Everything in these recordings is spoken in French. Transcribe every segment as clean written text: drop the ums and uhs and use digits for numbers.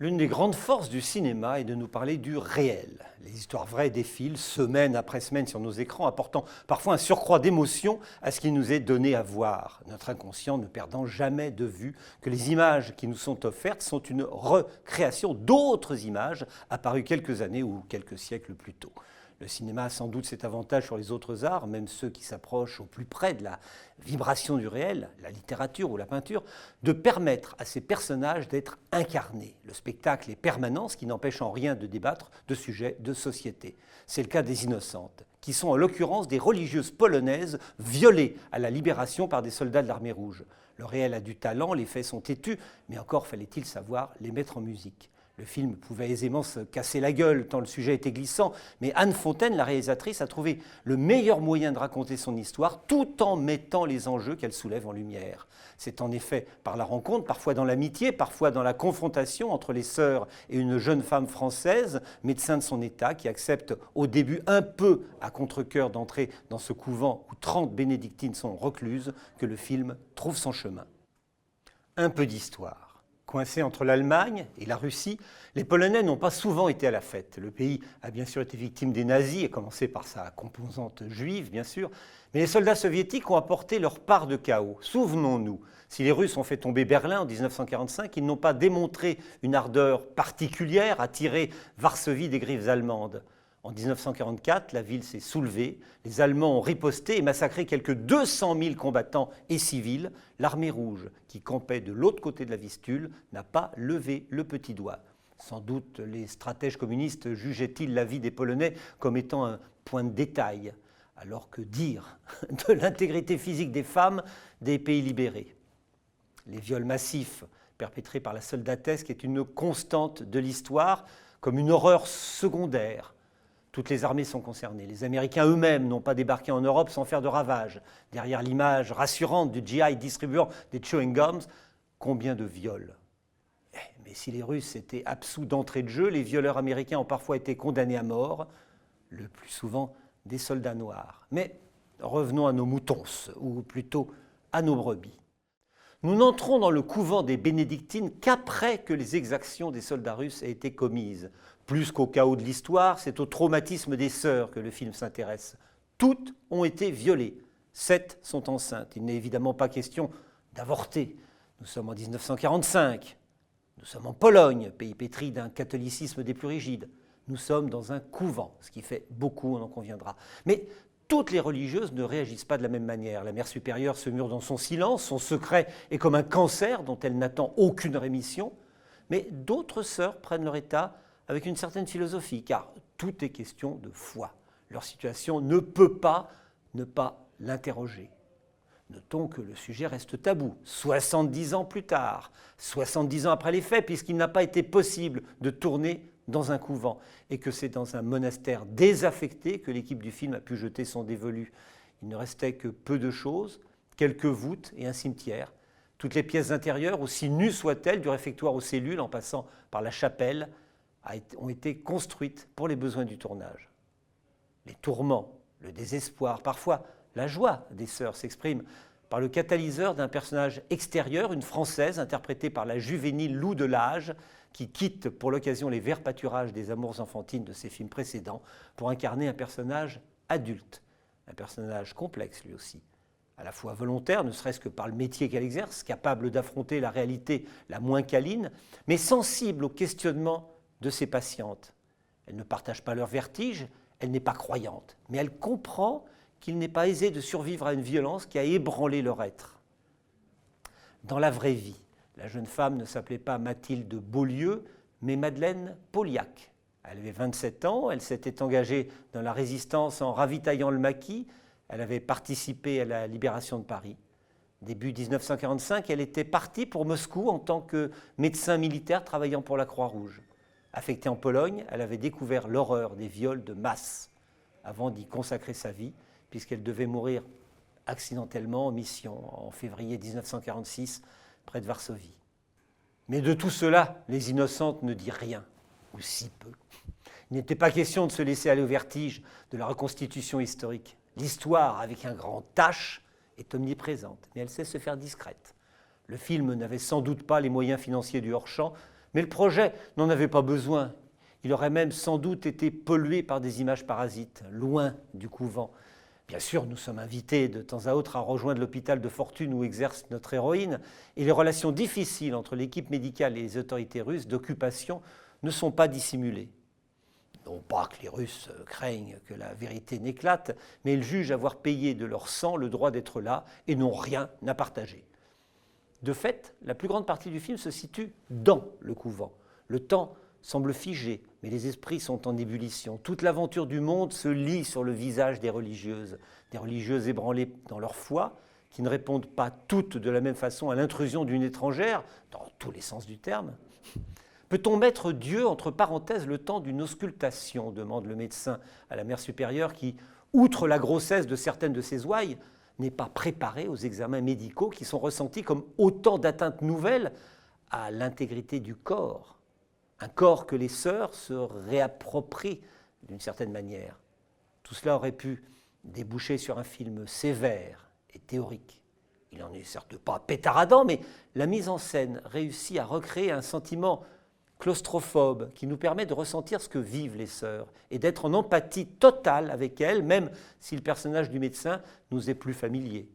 L'une des grandes forces du cinéma est de nous parler du réel. Les histoires vraies défilent semaine après semaine sur nos écrans, apportant parfois un surcroît d'émotion à ce qui nous est donné à voir. Notre inconscient ne perdant jamais de vue que les images qui nous sont offertes sont une recréation d'autres images apparues quelques années ou quelques siècles plus tôt. Le cinéma a sans doute cet avantage sur les autres arts, même ceux qui s'approchent au plus près de la vibration du réel, la littérature ou la peinture, de permettre à ces personnages d'être incarnés. Le spectacle est permanent, ce qui n'empêche en rien de débattre de sujets de société. C'est le cas des Innocentes, qui sont en l'occurrence des religieuses polonaises violées à la libération par des soldats de l'armée rouge. Le réel a du talent, les faits sont têtus, mais encore fallait-il savoir les mettre en musique. Le film pouvait aisément se casser la gueule tant le sujet était glissant, mais Anne Fontaine, la réalisatrice, a trouvé le meilleur moyen de raconter son histoire tout en mettant les enjeux qu'elle soulève en lumière. C'est en effet par la rencontre, parfois dans l'amitié, parfois dans la confrontation entre les sœurs et une jeune femme française, médecin de son état, qui accepte au début un peu à contre-cœur d'entrer dans ce couvent où 30 bénédictines sont recluses, que le film trouve son chemin. Un peu d'histoire. Coincés entre l'Allemagne et la Russie, les Polonais n'ont pas souvent été à la fête. Le pays a bien sûr été victime des nazis, à commencer par sa composante juive, bien sûr, mais les soldats soviétiques ont apporté leur part de chaos. Souvenons-nous, si les Russes ont fait tomber Berlin en 1945, ils n'ont pas démontré une ardeur particulière à tirer Varsovie des griffes allemandes. En 1944, la ville s'est soulevée, les Allemands ont riposté et massacré quelques 200 000 combattants et civils. L'armée rouge, qui campait de l'autre côté de la Vistule, n'a pas levé le petit doigt. Sans doute les stratèges communistes jugeaient-ils la vie des Polonais comme étant un point de détail, alors que dire de l'intégrité physique des femmes des pays libérés? Les viols massifs perpétrés par la soldatesque est une constante de l'histoire, comme une horreur secondaire. Toutes les armées sont concernées. Les Américains eux-mêmes n'ont pas débarqué en Europe sans faire de ravages. Derrière l'image rassurante du GI distribuant des chewing-gums, combien de viols? Mais si les Russes étaient absous d'entrée de jeu, les violeurs américains ont parfois été condamnés à mort, le plus souvent des soldats noirs. Mais revenons à nos moutons, ou plutôt à nos brebis. Nous n'entrons dans le couvent des bénédictines qu'après que les exactions des soldats russes aient été commises. Plus qu'au chaos de l'histoire, c'est au traumatisme des sœurs que le film s'intéresse. Toutes ont été violées. 7 sont enceintes. Il n'est évidemment pas question d'avorter. Nous sommes en 1945. Nous sommes en Pologne, pays pétri d'un catholicisme des plus rigides. Nous sommes dans un couvent, ce qui fait beaucoup, on en conviendra. Mais toutes les religieuses ne réagissent pas de la même manière. La mère supérieure se mure dans son silence, son secret est comme un cancer dont elle n'attend aucune rémission. Mais d'autres sœurs prennent leur état avec une certaine philosophie, car tout est question de foi. Leur situation ne peut pas ne pas l'interroger. Notons que le sujet reste tabou, 70 ans plus tard, 70 ans après les faits, puisqu'il n'a pas été possible de tourner dans un couvent, et que c'est dans un monastère désaffecté que l'équipe du film a pu jeter son dévolu. Il ne restait que peu de choses, quelques voûtes et un cimetière. Toutes les pièces intérieures, aussi nues soient-elles, du réfectoire aux cellules, en passant par la chapelle, ont été construites pour les besoins du tournage. Les tourments, le désespoir, parfois la joie des sœurs s'expriment par le catalyseur d'un personnage extérieur, une Française interprétée par la juvénile Lou Delage, qui quitte pour l'occasion les verts pâturages des amours enfantines de ses films précédents pour incarner un personnage adulte, un personnage complexe lui aussi, à la fois volontaire, ne serait-ce que par le métier qu'elle exerce, capable d'affronter la réalité la moins câline, mais sensible au questionnement de ses patientes. Elle ne partage pas leur vertige, elle n'est pas croyante, mais elle comprend qu'il n'est pas aisé de survivre à une violence qui a ébranlé leur être. Dans la vraie vie, la jeune femme ne s'appelait pas Mathilde Beaulieu, mais Madeleine Pauliac. Elle avait 27 ans, elle s'était engagée dans la résistance en ravitaillant le maquis, elle avait participé à la libération de Paris. Début 1945, elle était partie pour Moscou en tant que médecin militaire travaillant pour la Croix-Rouge. Affectée en Pologne, elle avait découvert l'horreur des viols de masse avant d'y consacrer sa vie, puisqu'elle devait mourir accidentellement en mission en février 1946, près de Varsovie. Mais de tout cela, les Innocentes ne disent rien, ou si peu. Il n'était pas question de se laisser aller au vertige de la reconstitution historique. L'histoire, avec un grand H, est omniprésente, mais elle sait se faire discrète. Le film n'avait sans doute pas les moyens financiers du hors-champ, Mais le projet n'en avait pas besoin. Il aurait même sans doute été pollué par des images parasites, loin du couvent. Bien sûr, nous sommes invités de temps à autre à rejoindre l'hôpital de fortune où exerce notre héroïne, et les relations difficiles entre l'équipe médicale et les autorités russes d'occupation ne sont pas dissimulées. Non pas que les Russes craignent que la vérité n'éclate, mais ils jugent avoir payé de leur sang le droit d'être là et n'ont rien à partager. De fait, la plus grande partie du film se situe dans le couvent. Le temps semble figé, mais les esprits sont en ébullition. Toute l'aventure du monde se lit sur le visage des religieuses ébranlées dans leur foi, qui ne répondent pas toutes de la même façon à l'intrusion d'une étrangère, dans tous les sens du terme. Peut-on mettre Dieu entre parenthèses le temps d'une auscultation, demande le médecin à la mère supérieure qui, outre la grossesse de certaines de ses ouailles, n'est pas préparée aux examens médicaux qui sont ressentis comme autant d'atteintes nouvelles à l'intégrité du corps. Un corps que les sœurs se réapproprient d'une certaine manière. Tout cela aurait pu déboucher sur un film sévère et théorique. Il n'en est certes pas pétaradant, mais la mise en scène réussit à recréer un sentiment claustrophobe qui nous permet de ressentir ce que vivent les sœurs et d'être en empathie totale avec elles, même si le personnage du médecin nous est plus familier.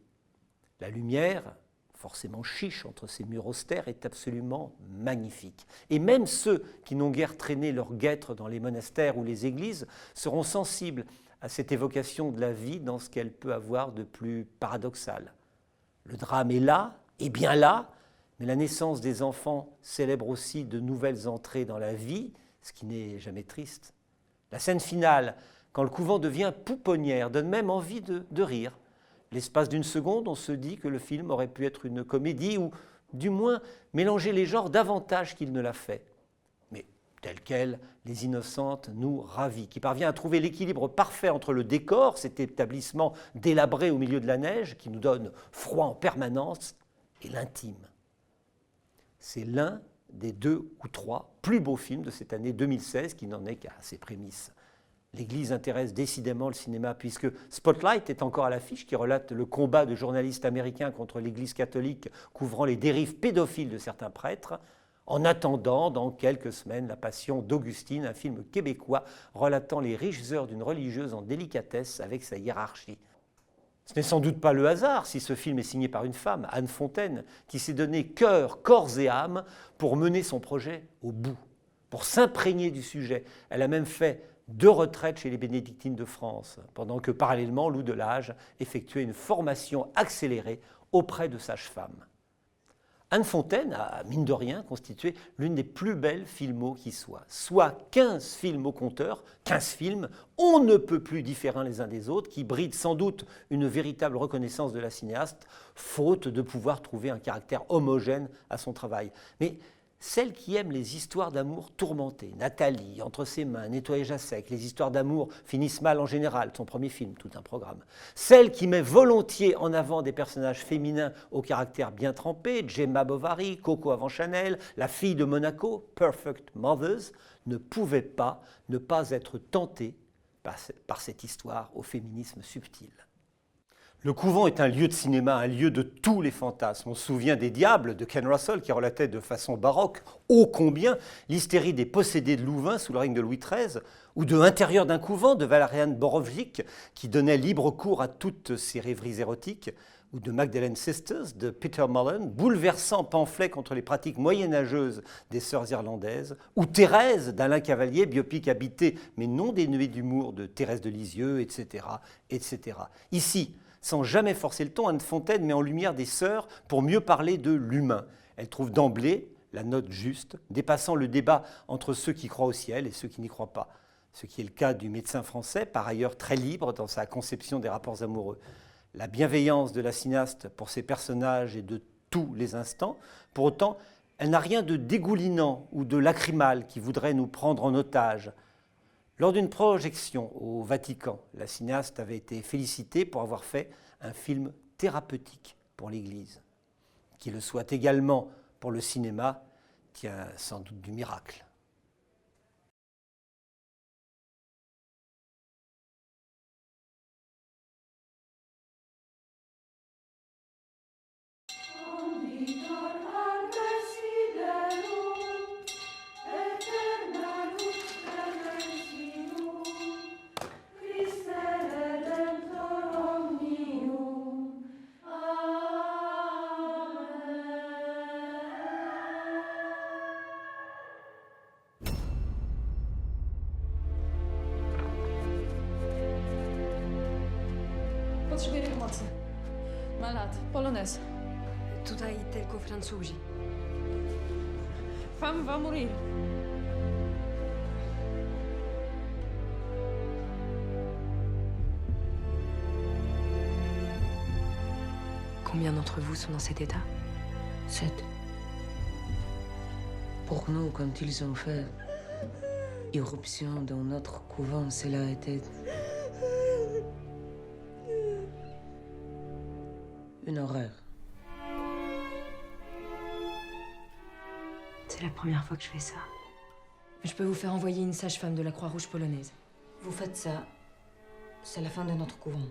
La lumière, forcément chiche entre ces murs austères, est absolument magnifique. Et même ceux qui n'ont guère traîné leur guêtre dans les monastères ou les églises seront sensibles à cette évocation de la vie dans ce qu'elle peut avoir de plus paradoxal. Le drame est là, et bien là, mais la naissance des enfants célèbre aussi de nouvelles entrées dans la vie, ce qui n'est jamais triste. La scène finale, quand le couvent devient pouponnière, donne même envie de rire. L'espace d'une seconde, on se dit que le film aurait pu être une comédie ou, du moins, mélanger les genres davantage qu'il ne l'a fait. Mais tel quel, Les Innocentes nous ravit, qui parvient à trouver l'équilibre parfait entre le décor, cet établissement délabré au milieu de la neige, qui nous donne froid en permanence, et l'intime. C'est l'un des 2 ou 3 plus beaux films de cette année 2016 qui n'en est qu'à ses prémices. L'Église intéresse décidément le cinéma puisque Spotlight est encore à l'affiche qui relate le combat de journalistes américains contre l'Église catholique couvrant les dérives pédophiles de certains prêtres. En attendant, dans quelques semaines, La Passion d'Augustine, un film québécois relatant les riches heures d'une religieuse en délicatesse avec sa hiérarchie. Ce n'est sans doute pas le hasard si ce film est signé par une femme, Anne Fontaine, qui s'est donné cœur, corps et âme pour mener son projet au bout, pour s'imprégner du sujet. Elle a même fait 2 retraites chez les bénédictines de France, pendant que parallèlement, Lou Delage effectuait une formation accélérée auprès de sages-femmes. Anne Fontaine a, mine de rien, constitué l'une des plus belles filmos qui soit 15 films au compteur, 15 films, on ne peut plus différents les uns des autres, qui brident sans doute une véritable reconnaissance de la cinéaste, faute de pouvoir trouver un caractère homogène à son travail. Mais celle qui aime les histoires d'amour tourmentées, Nathalie, Entre ses mains, Nettoyage à sec, les histoires d'amour finissent mal en général, son premier film, tout un programme. Celle qui met volontiers en avant des personnages féminins au caractère bien trempé, Gemma Bovary, Coco avant Chanel, La fille de Monaco, Perfect Mothers, ne pouvait pas ne pas être tentée par cette histoire au féminisme subtil. Le couvent est un lieu de cinéma, un lieu de tous les fantasmes. On se souvient des Diables de Ken Russell qui relatait de façon baroque, ô combien, l'hystérie des possédés de Louvain sous le règne de Louis XIII, ou de Intérieur d'un couvent de Valerian Borowczyk qui donnait libre cours à toutes ces rêveries érotiques, ou de Magdalene Sisters de Peter Mullen, bouleversant pamphlet contre les pratiques moyenâgeuses des sœurs irlandaises, ou Thérèse d'Alain Cavalier, biopic habité mais non dénué d'humour de Thérèse de Lisieux, etc., etc. Ici, sans jamais forcer le ton, Anne Fontaine met en lumière des sœurs pour mieux parler de l'humain. Elle trouve d'emblée la note juste, dépassant le débat entre ceux qui croient au ciel et ceux qui n'y croient pas. Ce qui est le cas du médecin français, par ailleurs très libre dans sa conception des rapports amoureux. La bienveillance de la cinéaste pour ses personnages est de tous les instants. Pour autant, elle n'a rien de dégoulinant ou de lacrymal qui voudrait nous prendre en otage. Lors d'une projection au Vatican, la cinéaste avait été félicitée pour avoir fait un film thérapeutique pour l'Église. Qu'il le soit également pour le cinéma tient sans doute du miracle. Potrzebuję pomocy. Ma lat. Polonez. Tutaj tylko Francuzi. Femme va mourir. Combien d'entre vous sont dans cet état? 7. Pour nous, quand ils ont fait irruption dans notre couvent, cela a été une horreur. C'est la première fois que je fais ça. Je peux vous faire envoyer une sage-femme de la Croix-Rouge polonaise. Vous faites ça, c'est la fin de notre couvent.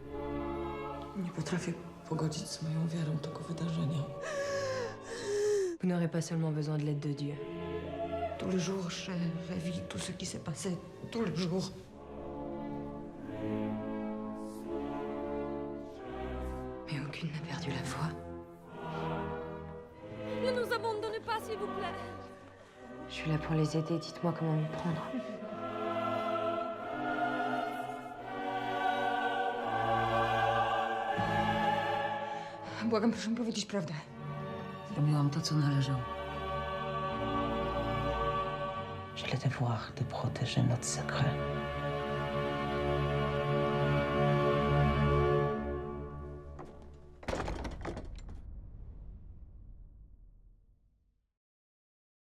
Nie potrafię pogodzić z moją wiarą tego wydarzenia. Vous n'aurez pas seulement besoin de l'aide de Dieu. Tous les jours, je revis tout ce qui s'est passé. Tous les jours. Mais aucune n'a perdu la foi. Ne nous abandonnez pas, s'il vous plaît. Je suis là pour les aider, dites-moi comment m'y prendre. Błagam, proszę mi powiedzieć prawdę. Zrobiłam to, co należało. Je le devoir de protéger notre secret.